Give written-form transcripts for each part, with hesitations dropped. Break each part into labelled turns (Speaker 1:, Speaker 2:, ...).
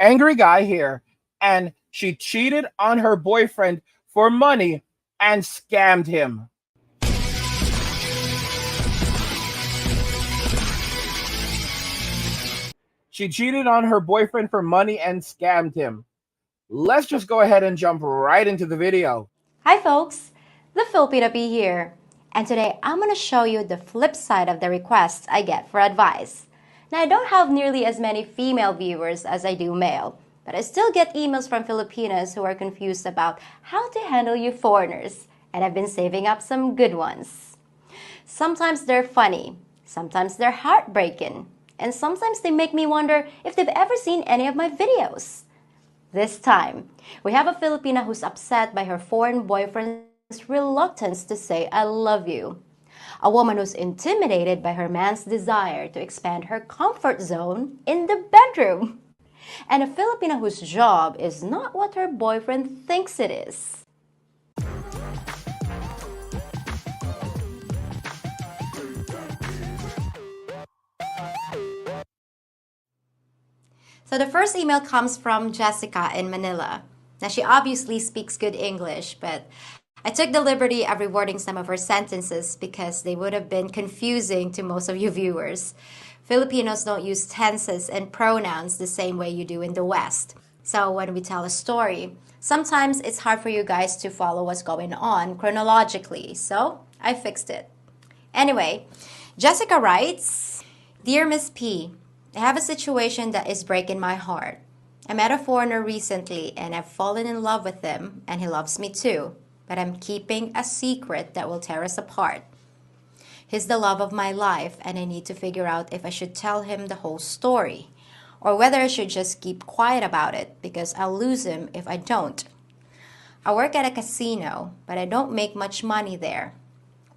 Speaker 1: angry guy here, and she cheated on her boyfriend for money and scammed him. She cheated on her boyfriend for money and scammed him. Let's just go ahead and jump right into the video.
Speaker 2: Hi folks, the Filipina P here. And today I'm going to show you the flip side of the requests I get for advice. Now I don't have nearly as many female viewers as I do male, but I still get emails from Filipinas who are confused about how to handle you foreigners, and I've been saving up some good ones. Sometimes they're funny, sometimes they're heartbreaking, and sometimes they make me wonder if they've ever seen any of my videos. This time, we have a Filipina who's upset by her foreign boyfriend's reluctance to say I love you. A woman who's intimidated by her man's desire to expand her comfort zone in the bedroom. And a Filipina whose job is not what her boyfriend thinks it is. So the first email comes from Jessica in Manila. Now she obviously speaks good English, but I took the liberty of rewording some of her sentences because they would have been confusing to most of you viewers. Filipinos don't use tenses and pronouns the same way you do in the West. So when we tell a story, sometimes it's hard for you guys to follow what's going on chronologically. So I fixed it. Anyway, Jessica writes, Dear Miss P, I have a situation that is breaking my heart. I met a foreigner recently and I've fallen in love with him and he loves me too, but I'm keeping a secret that will tear us apart. He's the love of my life and I need to figure out if I should tell him the whole story or whether I should just keep quiet about it because I'll lose him if I don't. I work at a casino, but I don't make much money there.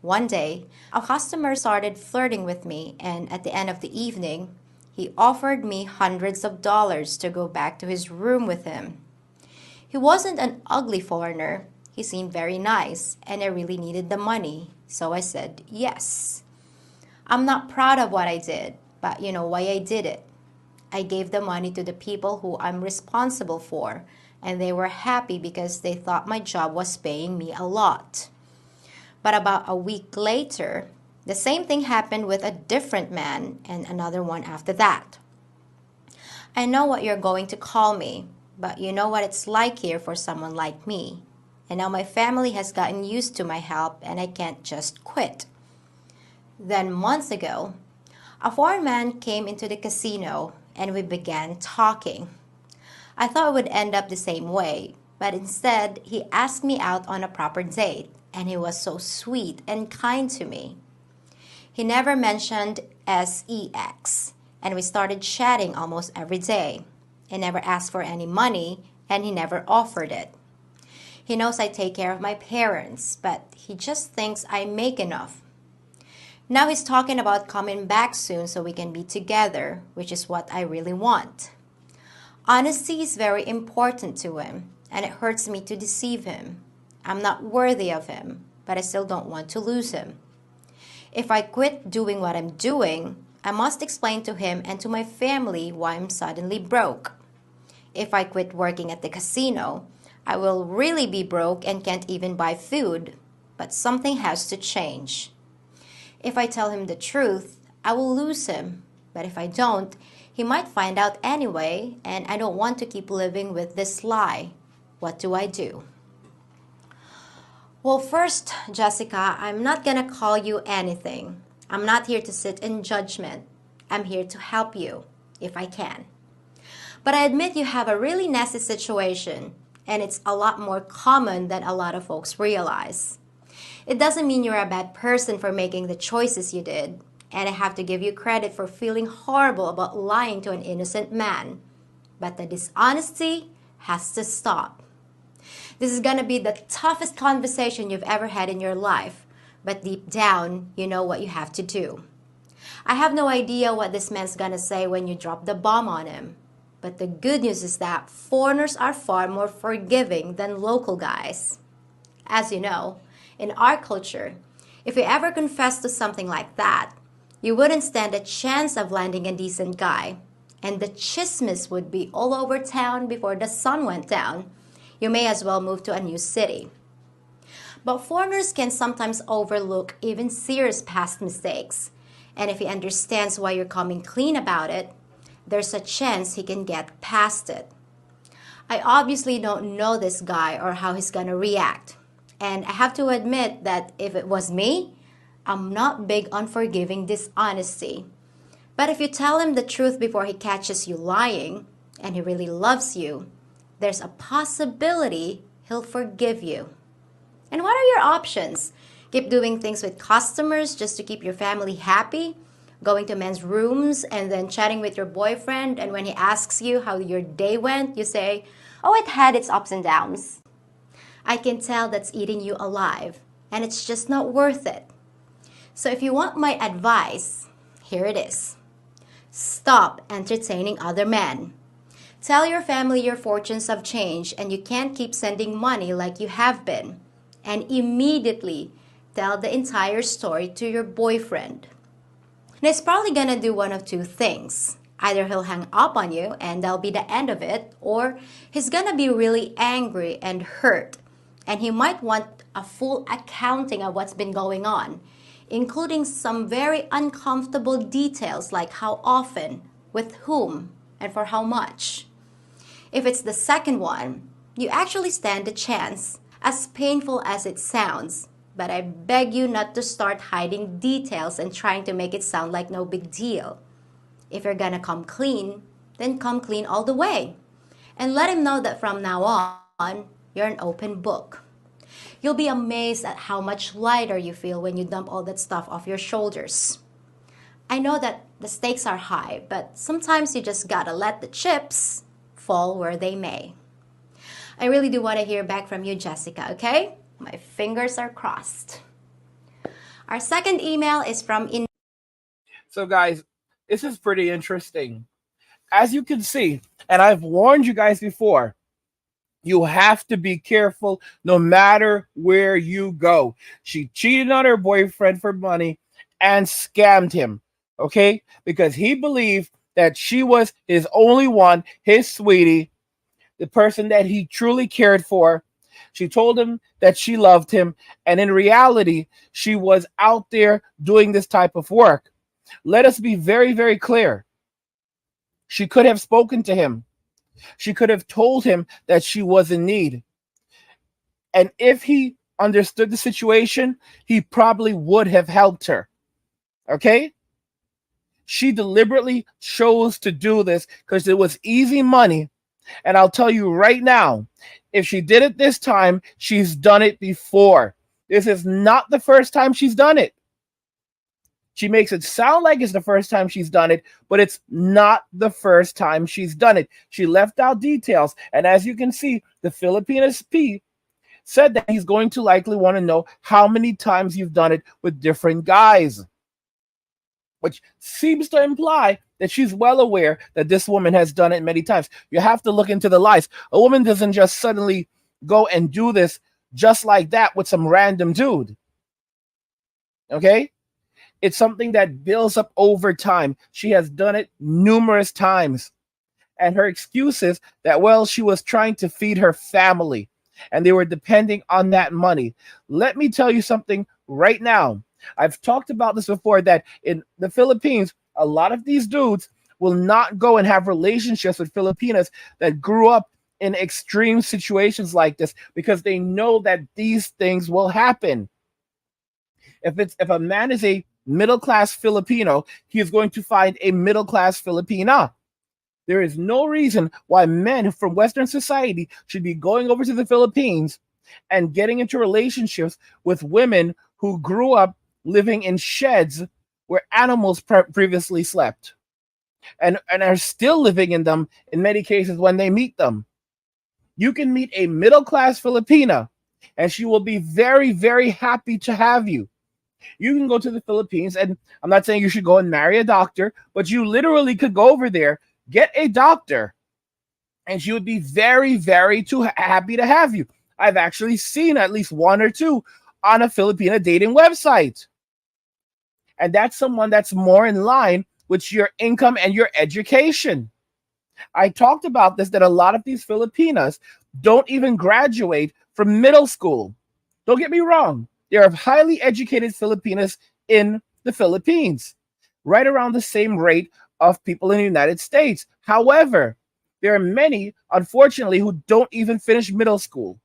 Speaker 2: One day, a customer started flirting with me and at the end of the evening, he offered me hundreds of dollars to go back to his room with him. He wasn't an ugly foreigner. He seemed very nice, and I really needed the money, so I said yes. I'm not proud of what I did, but you know why I did it. I gave the money to the people who I'm responsible for, and they were happy because they thought my job was paying me a lot. But about a week later, the same thing happened with a different man and another one after that. I know what you're going to call me, but you know what it's like here for someone like me. And now my family has gotten used to my help and I can't just quit. Then months ago, a foreign man came into the casino and we began talking. I thought it would end up the same way, but instead he asked me out on a proper date and he was so sweet and kind to me. He never mentioned sex, and we started chatting almost every day. He never asked for any money, and he never offered it. He knows I take care of my parents, but he just thinks I make enough. Now he's talking about coming back soon so we can be together, which is what I really want. Honesty is very important to him, and it hurts me to deceive him. I'm not worthy of him, but I still don't want to lose him. If I quit doing what I'm doing, I must explain to him and to my family why I'm suddenly broke. If I quit working at the casino, I will really be broke and can't even buy food, but something has to change. If I tell him the truth, I will lose him, but if I don't, he might find out anyway, and I don't want to keep living with this lie. What do I do? Well, first, Jessica, I'm not gonna call you anything. I'm not here to sit in judgment. I'm here to help you, if I can. But I admit you have a really nasty situation, and it's a lot more common than a lot of folks realize. It doesn't mean you're a bad person for making the choices you did, and I have to give you credit for feeling horrible about lying to an innocent man. But the dishonesty has to stop. This is gonna be the toughest conversation you've ever had in your life, but deep down, you know what you have to do. I have no idea what this man's gonna say when you drop the bomb on him, but the good news is that foreigners are far more forgiving than local guys. As you know, in our culture, if you ever confess to something like that, you wouldn't stand a chance of landing a decent guy, and the chismes would be all over town before the sun went down, you may as well move to a new city. But foreigners can sometimes overlook even serious past mistakes. And if he understands why you're coming clean about it, there's a chance he can get past it. I obviously don't know this guy or how he's gonna react. And I have to admit that if it was me, I'm not big on forgiving dishonesty. But if you tell him the truth before he catches you lying, and he really loves you, there's a possibility he'll forgive you. And what are your options? Keep doing things with customers just to keep your family happy? Going to men's rooms and then chatting with your boyfriend, and when he asks you how your day went, you say, "Oh, it had its ups and downs." I can tell that's eating you alive, and it's just not worth it. So if you want my advice, here it is. Stop entertaining other men. Tell your family your fortunes have changed and you can't keep sending money like you have been. And immediately tell the entire story to your boyfriend. And he's probably gonna do one of two things. Either he'll hang up on you and that'll be the end of it, or he's gonna be really angry and hurt. And he might want a full accounting of what's been going on, including some very uncomfortable details like how often, with whom, and for how much. If it's the second one, you actually stand a chance, as painful as it sounds. But I beg you not to start hiding details and trying to make it sound like no big deal. If you're gonna come clean, then come clean all the way. And let him know that from now on, you're an open book. You'll be amazed at how much lighter you feel when you dump all that stuff off your shoulders. I know that the stakes are high, but sometimes you just gotta let the chips fall where they may. I really do want to hear back from you, Jessica, okay? My fingers are crossed. Our second email is from
Speaker 1: So, guys, this is pretty interesting. As you can see, and I've warned you guys before, you have to be careful no matter where you go. She cheated on her boyfriend for money and scammed him, okay? Because he believed that she was his only one, his sweetie, the person that he truly cared for. She told him that she loved him, and in reality, she was out there doing this type of work. Let us be very, very clear. She could have spoken to him. She could have told him that she was in need. And if he understood the situation, he probably would have helped her. Okay? She deliberately chose to do this because it was easy money. And I'll tell you right now, if she did it this time, she's done it before. This is not the first time she's done it. She makes it sound like it's the first time she's done it, but it's not the first time she's done it. She left out details. And as you can see, the Filipinas P said that he's going to likely want to know how many times you've done it with different guys, which seems to imply that she's well aware that this woman has done it many times. You have to look into the lies. A woman doesn't just suddenly go and do this just like that with some random dude. Okay? It's something that builds up over time. She has done it numerous times. And her excuse is that, well, she was trying to feed her family and they were depending on that money. Let me tell you something right now. I've talked about this before, that in the Philippines, a lot of these dudes will not go and have relationships with Filipinas that grew up in extreme situations like this because they know that these things will happen. If a man is a middle-class Filipino, he is going to find a middle-class Filipina. There is no reason why men from Western society should be going over to the Philippines and getting into relationships with women who grew up living in sheds where animals previously slept and are still living in them in many cases when they meet them. You can meet a middle-class Filipina and she will be very, very happy to have you. You can go to the Philippines, and I'm not saying you should go and marry a doctor, but you literally could go over there, get a doctor, and she would be very, very happy to have you. I've actually seen at least one or two on a Filipina dating website. And that's someone that's more in line with your income and your education. I talked about this, that a lot of these Filipinas don't even graduate from middle school. Don't get me wrong. There are highly educated Filipinas in the Philippines, right around the same rate of people in the United States. However, there are many, unfortunately, who don't even finish middle school.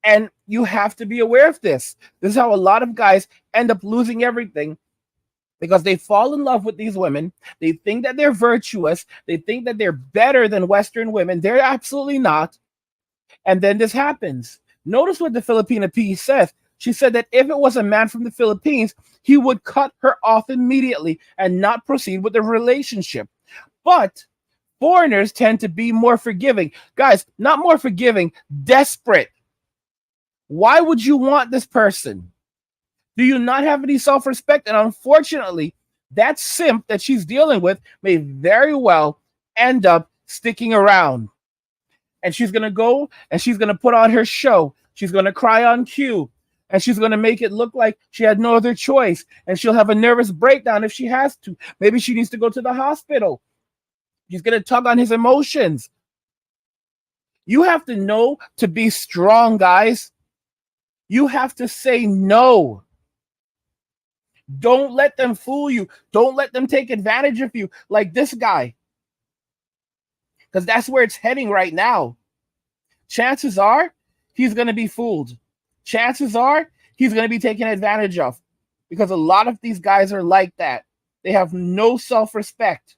Speaker 1: And you have to be aware of this. This is how a lot of guys end up losing everything because they fall in love with these women. They think that they're virtuous. They think that they're better than Western women. They're absolutely not. And then this happens. Notice what the Filipina P says. She said that if it was a man from the Philippines, he would cut her off immediately and not proceed with the relationship. But foreigners tend to be more forgiving. Guys, not more forgiving, desperate. Why would you want this person? Do you not have any self-respect? And unfortunately, that simp that she's dealing with may very well end up sticking around. And she's going to go and she's going to put on her show. She's going to cry on cue. And she's going to make it look like she had no other choice. And she'll have a nervous breakdown if she has to. Maybe she needs to go to the hospital. She's going to tug on his emotions. You have to know to be strong, guys. You have to say no. Don't let them fool you. Don't let them take advantage of you like this guy. Because that's where it's heading right now. Chances are he's going to be fooled. Chances are he's going to be taken advantage of. Because a lot of these guys are like that. They have no self-respect.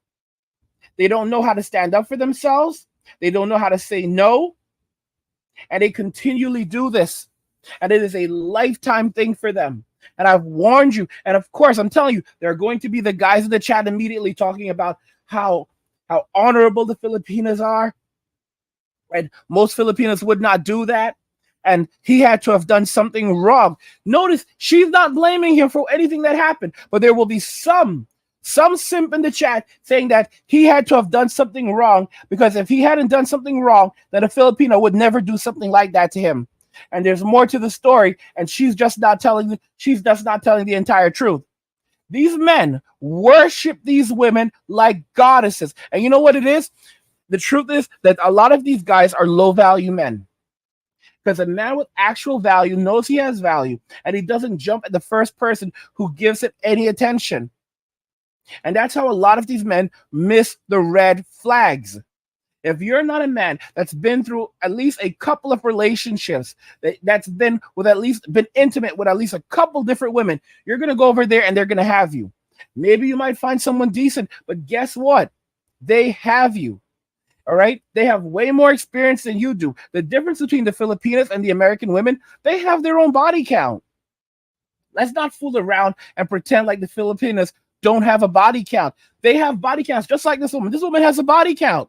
Speaker 1: They don't know how to stand up for themselves. They don't know how to say no. And they continually do this. And it is a lifetime thing for them. And I've warned you. And of course, I'm telling you, there are going to be the guys in the chat immediately talking about how honorable the Filipinas are. And most Filipinos would not do that. And he had to have done something wrong. Notice, she's not blaming him for anything that happened. But there will be some simp in the chat saying that he had to have done something wrong. Because if he hadn't done something wrong, then a Filipino would never do something like that to him. And there's more to the story, and she's just not telling the entire truth. These men worship these women like goddesses. And you know what it is? The truth is that a lot of these guys are low-value men. Because a man with actual value knows he has value, and he doesn't jump at the first person who gives it any attention. And that's how a lot of these men miss the red flags. If you're not a man that's been through at least a couple of relationships, that's been intimate with at least a couple different women, you're going to go over there and they're going to have you. Maybe you might find someone decent, but guess what? They have you. All right? They have way more experience than you do. The difference between the Filipinas and the American women, they have their own body count. Let's not fool around and pretend like the Filipinas don't have a body count. They have body counts just like this woman. This woman has a body count.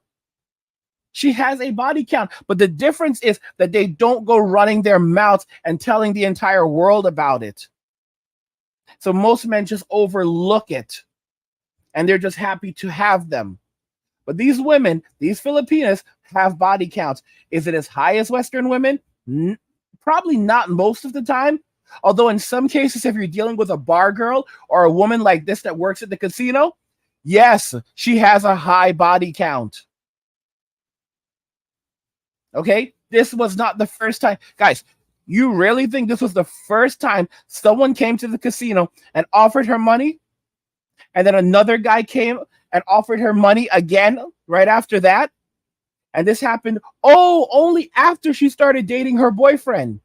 Speaker 1: She has a body count, but the difference is that they don't go running their mouths and telling the entire world about it. So most men just overlook it, and they're just happy to have them. But these women, these Filipinas, have body counts. Is it as high as Western women? Probably not most of the time. Although in some cases, if you're dealing with a bar girl or a woman like this that works at the casino, yes, she has a high body count. Okay, this was not the first time. Guys, you really think this was the first time someone came to the casino and offered her money? And then another guy came and offered her money again right after that? And this happened, only after she started dating her boyfriend.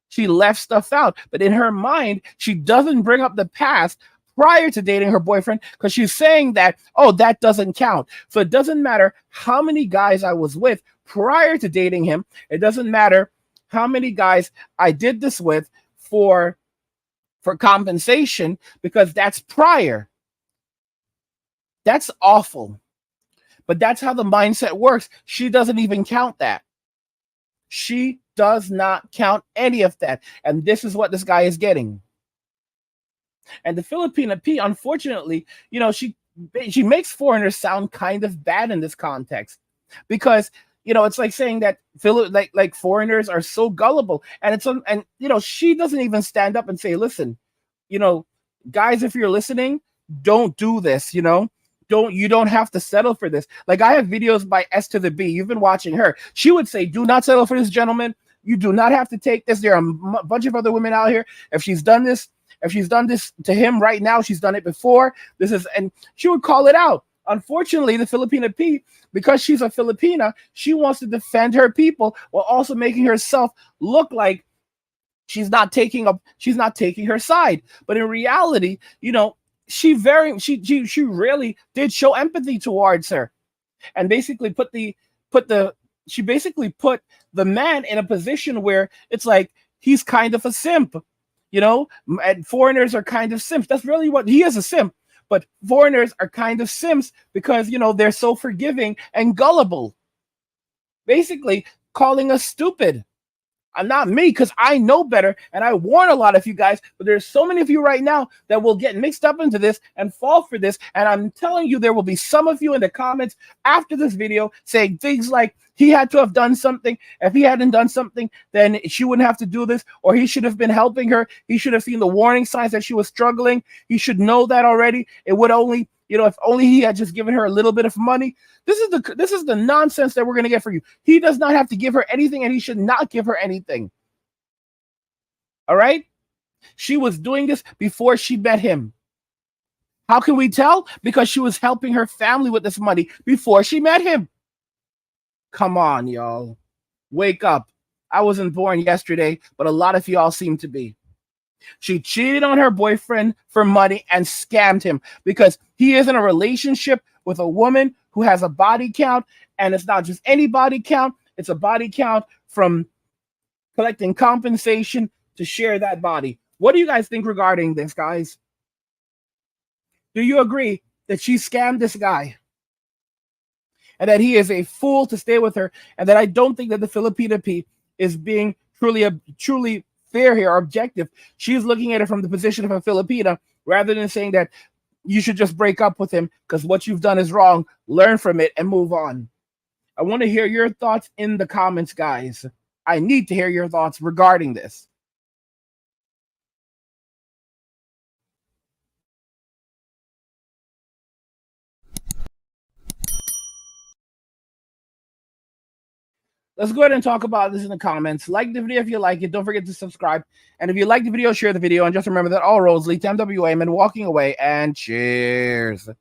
Speaker 1: She left stuff out. But in her mind, she doesn't bring up the past prior to dating her boyfriend because she's saying that, that doesn't count. So it doesn't matter how many guys I was with prior to dating him. It doesn't matter how many guys I did this with for compensation because that's prior. That's awful. But that's how the mindset works. She doesn't even count that. She does not count any of that. And this is what this guy is getting. And the Filipina P, unfortunately, she makes foreigners sound kind of bad in this context because it's like saying that like foreigners are so gullible, and she doesn't even stand up and say, listen, guys, if you're listening, don't do this. you don't have to settle for this. Like, I have videos by S to the B. You've been watching her. She would say, do not settle for this, gentleman. You do not have to take this. There are a bunch of other women out here. If she's done this to him right now, she's done it before. And she would call it out. Unfortunately, the Filipina P, because she's a Filipina, she wants to defend her people while also making herself look like she's not taking her side. But in reality, she really did show empathy towards her, and basically put the man in a position where it's like he's kind of a simp, and foreigners are kind of simps. That's really what he is, a simp. But foreigners are kind of simps because they're so forgiving and gullible, basically calling us stupid. Not me, because I know better, and I warn a lot of you guys, but there's so many of you right now that will get mixed up into this and fall for this, and I'm telling you, there will be some of you in the comments after this video saying things like, he had to have done something. If he hadn't done something, then she wouldn't have to do this, or he should have been helping her. He should have seen the warning signs that she was struggling. He should know that already. It would only, if only he had just given her a little bit of money. This is the nonsense that we're going to get for you. He does not have to give her anything, and he should not give her anything. All right? She was doing this before she met him. How can we tell? Because she was helping her family with this money before she met him. Come on, y'all. Wake up. I wasn't born yesterday, but a lot of y'all seem to be. She cheated on her boyfriend for money and scammed him because he is in a relationship with a woman who has a body count, and it's not just any body count. It's a body count from collecting compensation to share that body. What do you guys think regarding this, guys? Do you agree that she scammed this guy and that he is a fool to stay with her, and that I don't think that the Filipina P is being truly fair here or objective? She's looking at it from the position of a Filipina rather than saying that you should just break up with him because what you've done is wrong. Learn from it and move on. I want to hear your thoughts in the comments, guys. I need to hear your thoughts regarding this. Let's go ahead and talk about this in the comments. Like the video if you like it. Don't forget to subscribe. And if you like the video, share the video. And just remember that all roads lead to MWA and walking away. And cheers.